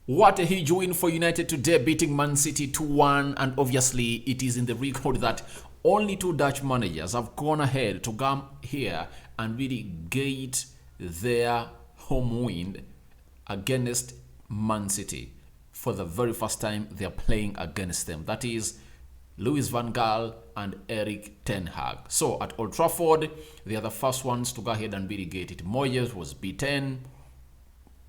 What a huge win for United today, beating Man City 2-1, and obviously it is in the record that only two Dutch managers have gone ahead to come here and really get their home win against Man City. For the very first time, they are playing against them. That is Louis van Gaal and Erik ten Hag. So at Old Trafford, they are the first ones to go ahead and really get it. Moyes was beaten.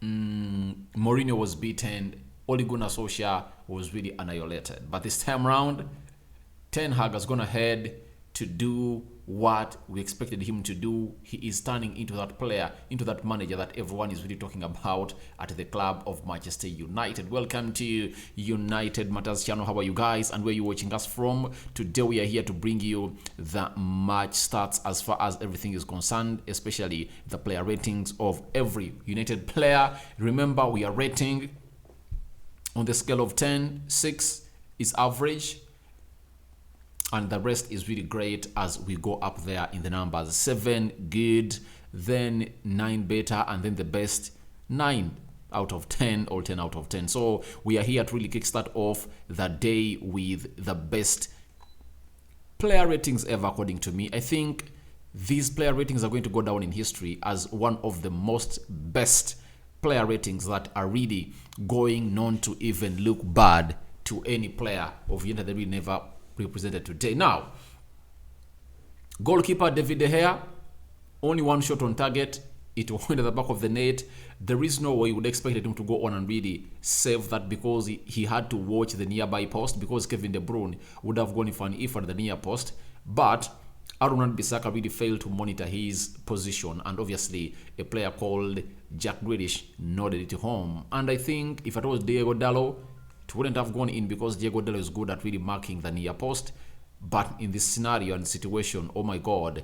Mourinho was beaten. Ole Gunnar Solskjaer was really annihilated. But this time around, Ten Hag has gone ahead to do what we expected him to do. He is turning into that player, into that manager that everyone is really talking about at the club of Manchester United. Welcome to United Matters channel. How are you guys and where are you watching us from? Today we are here to bring you the match stats as far as everything is concerned, especially the player ratings of every United player. Remember, we are rating on the scale of 10. 6 is average, and the rest is really great as we go up there in the numbers. 7 good, then 9 better, and then the best 9 out of 10 or 10 out of 10. So we are here to really kickstart off the day with the best player ratings ever, according to me. I think these player ratings are going to go down in history as one of the most best player ratings that are really going known to even look bad to any player of United that we never represented today. Now, goalkeeper David De Gea, only one shot on target. It went at the back of the net. There is no way you would expect him to go on and really save that, because he had to watch the nearby post, because Kevin De Bruyne would have gone for an if at the near post. But Aaron Wan-Bissaka really failed to monitor his position, and obviously a player called Jack Grealish nodded it home. And I think if it was Diego Dallo, it wouldn't have gone in, because Diego Dallo is good at really marking the near post. But in this scenario and situation, oh my God,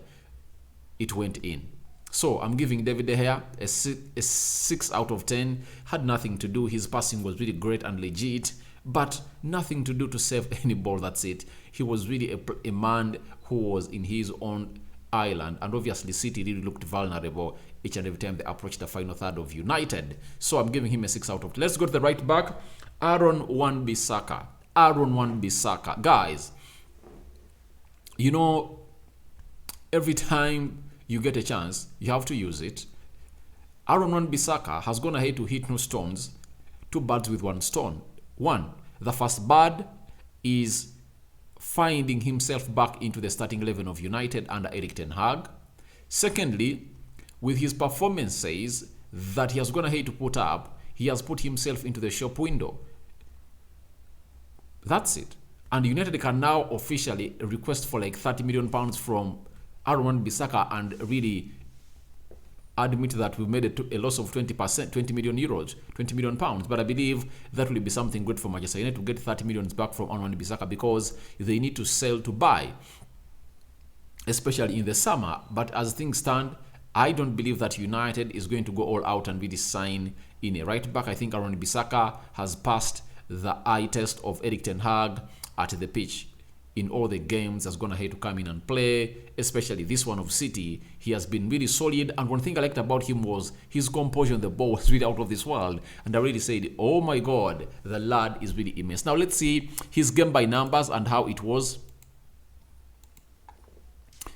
it went in. So I'm giving David De Gea a 6 out of 10. Had nothing to do. His passing was really great and legit, but nothing to do to save any ball. That's it. He was really a man who was in his own island, and obviously City really looked vulnerable each and every time they approached the final third of United. So I'm giving him a 6 out of 10. Let's go to the right back. Aaron Wan-Bissaka. Aaron Wan-Bissaka. Guys, you know, every time you get a chance, you have to use it. Aaron Wan-Bissaka has gone ahead to hit two birds with one stone. One, the first bird is finding himself back into the starting 11 of United under Erik ten Hag. Secondly, with his performances that he has gone ahead to put up, he has put himself into the shop window. That's it. And United can now officially request for like £30 million from Aaron Wan-Bissaka and really admit that we've made a loss of 20%, 20 million euros, 20 million pounds. But I believe that will be something good for Manchester United to get 30 million back from Aaron Wan-Bissaka, because they need to sell to buy, especially in the summer. But as things stand, I don't believe that United is going to go all out and really sign in a right back. I think Aaron Wan-Bissaka has passed the eye test of Erik ten Hag at the pitch. In all the games has gone ahead to come in and play, especially this one of City. He has been really solid, and one thing I liked about him was his composure on the ball was really out of this world, and I really said, oh my God, the lad is really immense. Now let's see his game by numbers and how it was.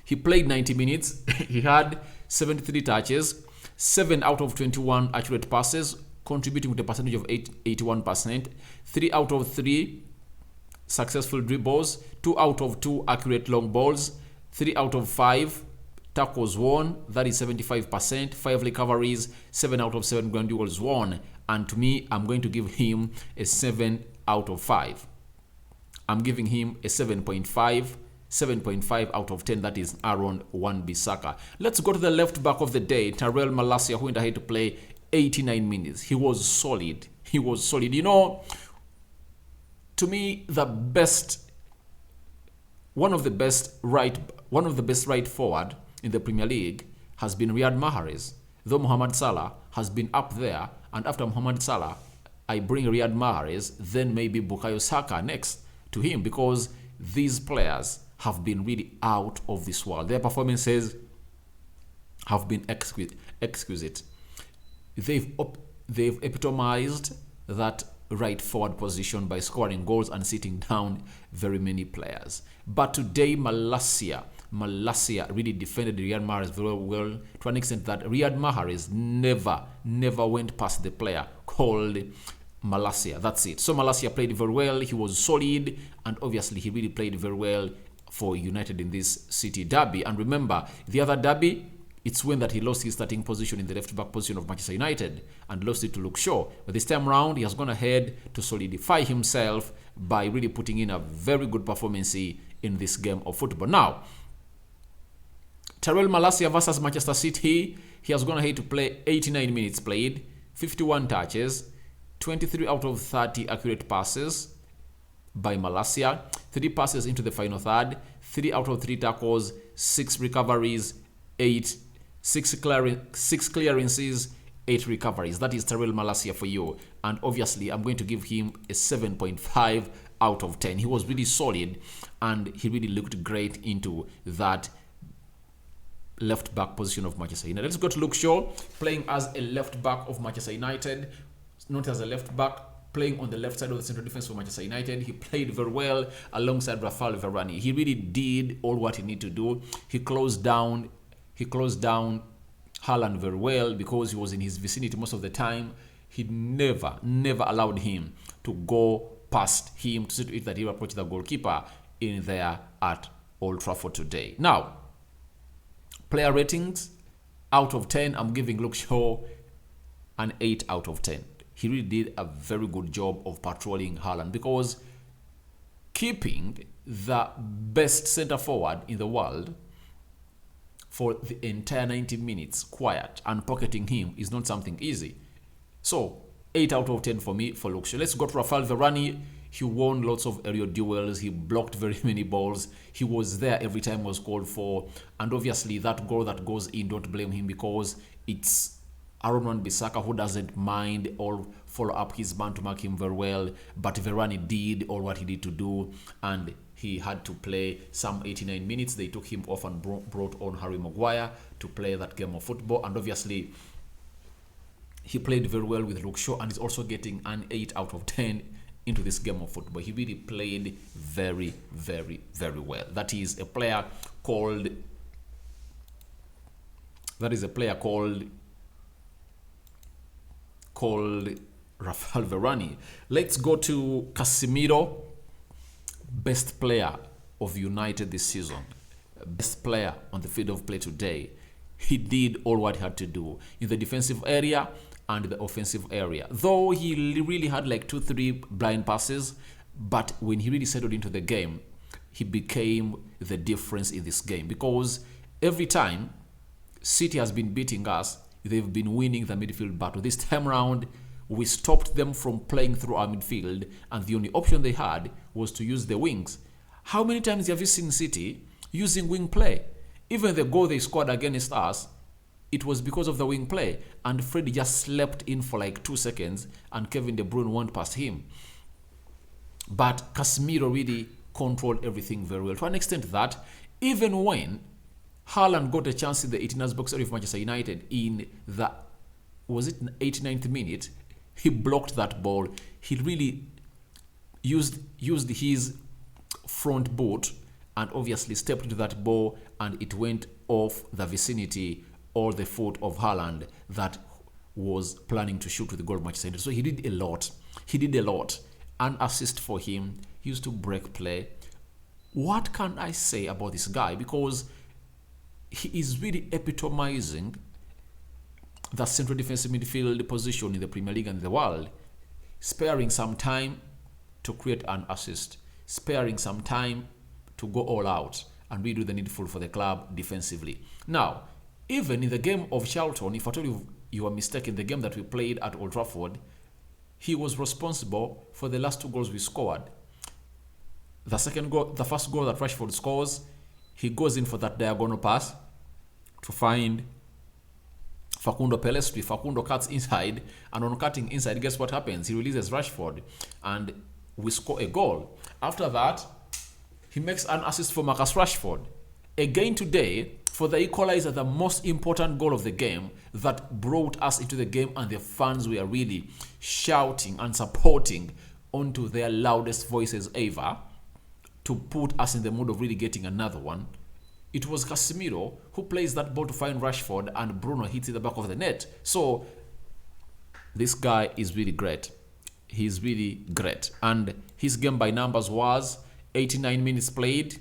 He played 90 minutes. He had 73 touches, 7 out of 21 accurate passes, contributing with a percentage of 81%, 3 out of 3 successful dribbles, 2 out of 2 accurate long balls, 3 out of 5 tackles won, that is 75%, 5 recoveries, 7 out of 7 ground duels won. And to me, I'm going to give him a 7 out of 5. I'm giving him a 7.5 out of 10. That is Aaron Wan-Bissaka. Let's go to the left back of the day, Tyrell Malacia, who went ahead to play 89 minutes. He was solid. He was solid. You know, to me, one of the best right forward in the Premier League has been Riyad Mahrez. Though Mohamed Salah has been up there, and after Mohamed Salah, I bring Riyad Mahrez, then maybe Bukayo Saka next to him, because these players have been really out of this world. Their performances have been exquisite. They've epitomized that right forward position by scoring goals and sitting down very many players. But today, Malacia really defended Riyad Mahrez very well, to an extent that Riyad Mahrez never went past the player called Malacia. That's it. So Malacia played very well. He was solid, and obviously he really played very well for United in this City derby. And remember, the other derby, it's when that he lost his starting position in the left-back position of Manchester United and lost it to Luke Shaw. But this time around, he has gone ahead to solidify himself by really putting in a very good performance in this game of football. Now, Tyrell Malacia versus Manchester City, he has gone ahead to play 89 minutes played, 51 touches, 23 out of 30 accurate passes by Malacia, 3 passes into the final third, 3 out of 3 tackles, 6 recoveries, 6 clearances, 8 recoveries. That is Tyrell Malacia for you. And obviously, I'm going to give him a 7.5 out of 10. He was really solid, and he really looked great into that left back position of Manchester United. Let's go to Luke Shaw, playing as a left back of Manchester United, not as a left back, playing on the left side of the central defense for Manchester United. He played very well alongside Rafael Varane. He really did all what he needed to do. He closed down Haaland very well because he was in his vicinity most of the time. He never allowed him to go past him to see to it that he approached the goalkeeper in there at Old Trafford today. Now, player ratings, out of 10, I'm giving Luke Shaw an 8 out of 10. He really did a very good job of patrolling Haaland, because keeping the best centre forward in the world for the entire 90 minutes quiet and pocketing him is not something easy. So 8 out of 10 for me for Luke Shaw. Let's go to Rafael Varane. He won lots of aerial duels. He blocked very many balls. He was there every time was called for. And obviously that goal that goes in, don't blame him, because it's Aaron Wan-Bissaka who doesn't mind or follow up his man to mark him very well. But Varane did all what he did to do, and he had to play some 89 minutes. They took him off and brought on Harry Maguire to play that game of football. And obviously, he played very well with Luke Shaw, and is also getting an 8 out of 10 into this game of football. He really played very well. That is a player called Rafael Varane. Let's go to Casemiro, best player of United this season, best player on the field of play today. He did all what he had to do in the defensive area and the offensive area. Though he really had like 2-3 blind passes, but when he really settled into the game, he became the difference in this game, because every time City has been beating us, they've been winning the midfield battle. This time around, we stopped them from playing through our midfield, and the only option they had was to use the wings. How many times have you seen City using wing play? Even the goal they scored against us, it was because of the wing play, and Fred just slept in for like 2 seconds, and Kevin De Bruyne went past him. But Casemiro really controlled everything very well, to an extent that even when Haaland got a chance in the 89th box area of Manchester United in the, was it 89th minute, he blocked that ball. He really used his front boot and obviously stepped into that ball, and it went off the vicinity or the foot of Haaland that was planning to shoot with the goal of Manchester United. So he did a lot. An assist for him. He used to break play. What can I say about this guy? Because he is really epitomizing the central defensive midfield position in the Premier League and the world, sparing some time to create an assist, sparing some time to go all out and redo the needful for the club defensively. Now, even in the game of Charlton, if I told you were mistaken, the game that we played at Old Trafford, he was responsible for the last 2 goals we scored. The first goal that Rashford scores, he goes in for that diagonal pass to find Facundo Pelestri. Facundo cuts inside, and on cutting inside, guess what happens? He releases Rashford, and we score a goal. After that, he makes an assist for Marcus Rashford. Again today, for the equalizer, the most important goal of the game that brought us into the game, and the fans were really shouting and supporting onto their loudest voices ever to put us in the mood of really getting another one. It was Casemiro who plays that ball to find Rashford, and Bruno hits in the back of the net. So this guy is really great. He's really great. And his game by numbers was 89 minutes played,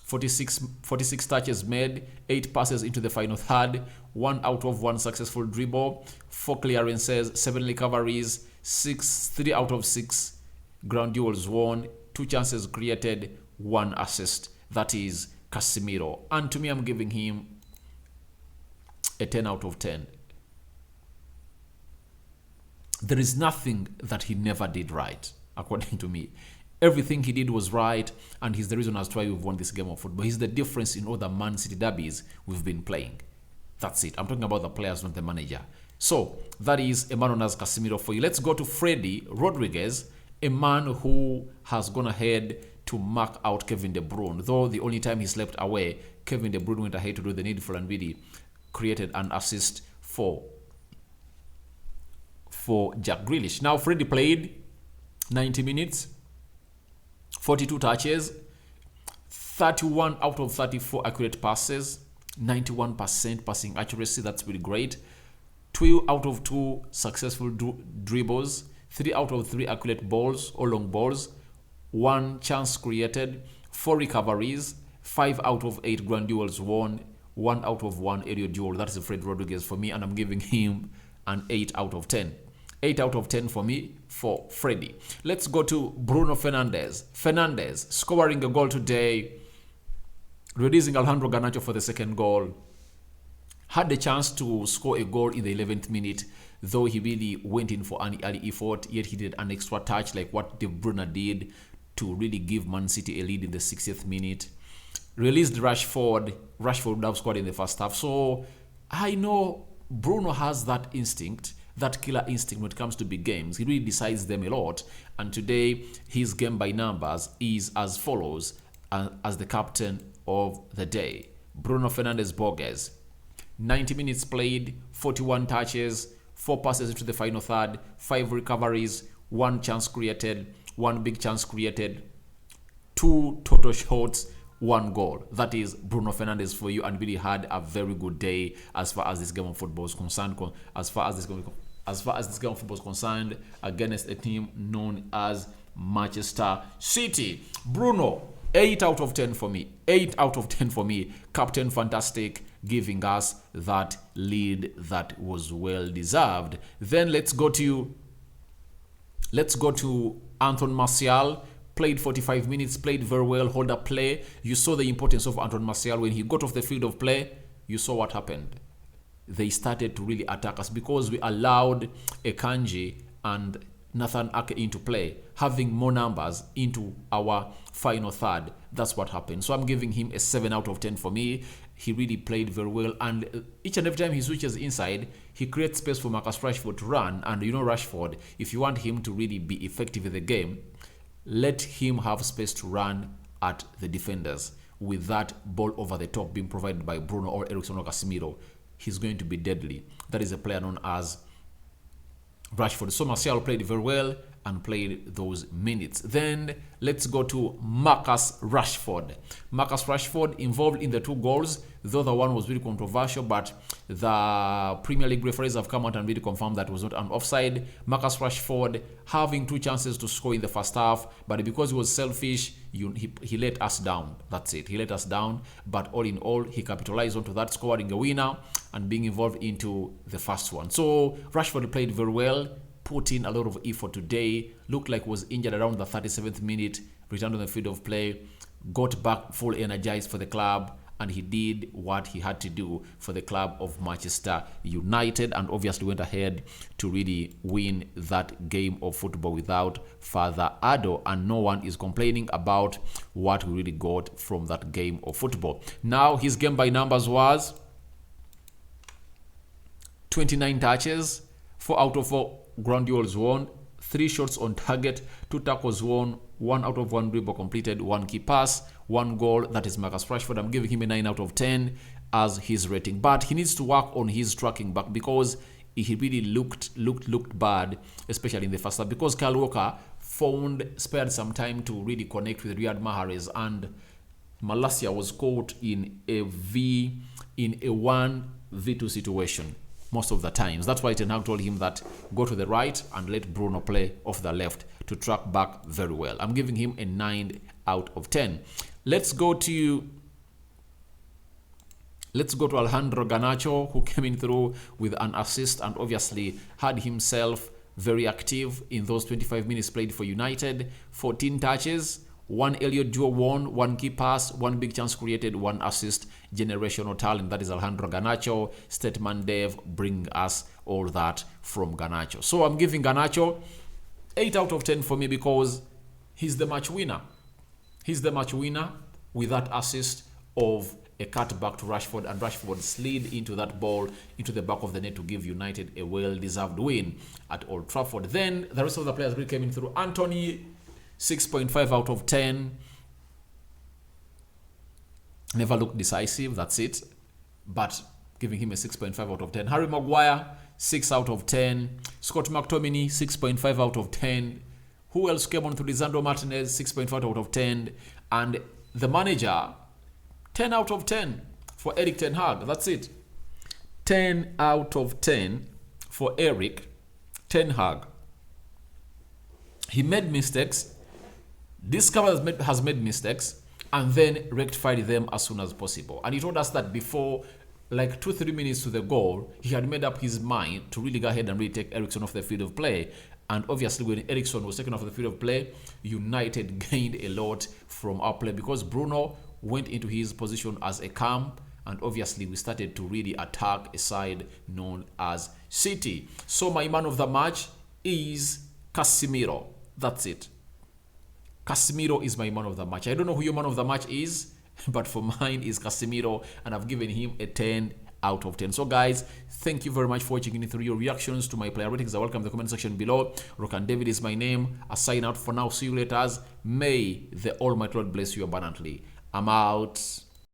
46 touches made, 8 passes into the final third, 1 out of 1 successful dribble, 4 clearances, 7 recoveries, 3 out of 6 ground duels won, 2 chances created, 1 assist. That is Casemiro. And to me, I'm giving him a 10 out of 10. There is nothing that he never did right, according to me. Everything he did was right, and he's the reason as to why we've won this game of football. He's the difference in all the Man City derbies we've been playing. That's it. I'm talking about the players, not the manager. So that is a man known as Casemiro for you. Let's go to Freddy Rodriguez, a man who has gone ahead to mark out Kevin De Bruyne. Though the only time he slept away, Kevin De Bruyne went ahead to do the needful and really created an assist for Jack Grealish. Now, Freddy played 90 minutes, 42 touches, 31 out of 34 accurate passes, 91% passing accuracy. That's really great. 2 out of 2 successful dribbles, 3 out of 3 accurate balls or long balls, 1 chance created, 4 recoveries, 5 out of 8 ground duels won, 1 out of 1 aerial duel. That is Fred Rodriguez for me, and I'm giving him an 8 out of 10. 8 out of 10 for me for Freddy. Let's go to Bruno Fernandes. Fernandes scoring a goal today, releasing Alejandro Garnacho for the second goal. Had the chance to score a goal in the 11th minute, though he really went in for an early effort, yet he did an extra touch like what De Bruyne did to really give Man City a lead in the 60th minute. Released Rashford. Rashford would have scored in the first half. So I know Bruno has that instinct, that killer instinct when it comes to big games. He really decides them a lot. And today, his game by numbers is as follows as the captain of the day. Bruno Fernandes Borges. 90 minutes played, 41 touches, 4 passes into the final third, 5 recoveries, 1 chance created, 1 big chance created, 2 total shots, 1 goal. That is Bruno Fernandes for you, and really had a very good day as far as this game of football is concerned. As far as this game of football is concerned, against a team known as Manchester City. Bruno, 8 out of 10 for me. 8 out of 10 for me. Captain fantastic, giving us that lead that was well deserved. Then let's go to Anthony Martial. Played 45 minutes, played very well, hold up play. You saw the importance of Anthony Martial. When he got off the field of play, you saw what happened. They started to really attack us because we allowed Akanji and Nathan Ake into play, having more numbers into our final third. That's what happened. So I'm giving him a 7 out of 10 for me. He really played very well, and each and every time he switches inside, he creates space for Marcus Rashford to run. And you know Rashford, if you want him to really be effective in the game, let him have space to run at the defenders. With that ball over the top being provided by Bruno or Eriksen or Casemiro, he's going to be deadly. That is a player known as Rashford. So Martial played very well and played those minutes. Then let's go to Marcus Rashford. Marcus Rashford involved in the 2 goals, though the one was really controversial, but the Premier League referees have come out and really confirmed that it was not an offside. Marcus Rashford having 2 chances to score in the first half, but because he was selfish, he let us down. That's it. He let us down. But all in all, he capitalized onto that, scoring a winner and being involved into the first one. So Rashford played very well, put in a lot of effort today, looked like was injured around the 37th minute, returned on the field of play, got back full energized for the club, and he did what he had to do for the club of Manchester United, and obviously went ahead to really win that game of football without further ado, and no one is complaining about what we really got from that game of football. Now his game by numbers was 29 touches, 4 out of 4 ground duels won, 3 shots on target, 2 tackles won, 1 out of 1 dribble completed, 1 key pass, 1 goal. That is Marcus Rashford. I'm giving him a 9 out of 10. as his rating. But he needs to work on his tracking back because he really looked bad, especially in the first half, because Kyle Walker spared some time to really connect with Riyad Mahrez, and Malacia was caught in a 1v2 situation most of the times. That's why Ten Hag told him that go to the right and let Bruno play off the left to track back very well. I'm giving him a 9 out of 10. Let's go to Alejandro Garnacho, who came in through with an assist and obviously had himself very active in those 25 minutes played for United. 14 touches, 1 Elliot duo won, 1 key pass, 1 big chance created, 1 assist. Generational talent, that is Alejandro Garnacho. Statman Dave bring us all that from Garnacho. So I'm giving Garnacho 8 out of 10 for me because he's the match winner. He's the match winner with that assist of a cut back to Rashford, and Rashford slid into that ball into the back of the net to give United a well-deserved win at Old Trafford. Then the rest of the players really came in through. Anthony, 6.5 out of 10. Never looked decisive, that's it. But giving him a 6.5 out of 10. Harry Maguire, 6 out of 10. Scott McTominay, 6.5 out of 10. Who else came on through? Lisandro Martinez, 6.5 out of 10. And the manager, 10 out of 10 for Erik Ten Hag. That's it. 10 out of 10 for Erik Ten Hag. He made mistakes, discovered has made mistakes, and then rectified them as soon as possible. And he told us that before, like 2-3 minutes to the goal, he had made up his mind to really go ahead and really take Eriksen off the field of play. And obviously, when Eriksen was taken off the field of play, United gained a lot from our play because Bruno went into his position as a cam, and obviously we started to really attack a side known as City. So my man of the match is Casemiro. That's it. Casemiro is my man of the match. I don't know who your man of the match is, but for mine is Casemiro, and I've given him a 10 out of 10. So guys, thank you very much for watching through. Your reactions to my player ratings are welcome in the comment section below. Rokan David is my name. I sign out for now. See you later. May the Almighty Lord bless you abundantly. I'm out.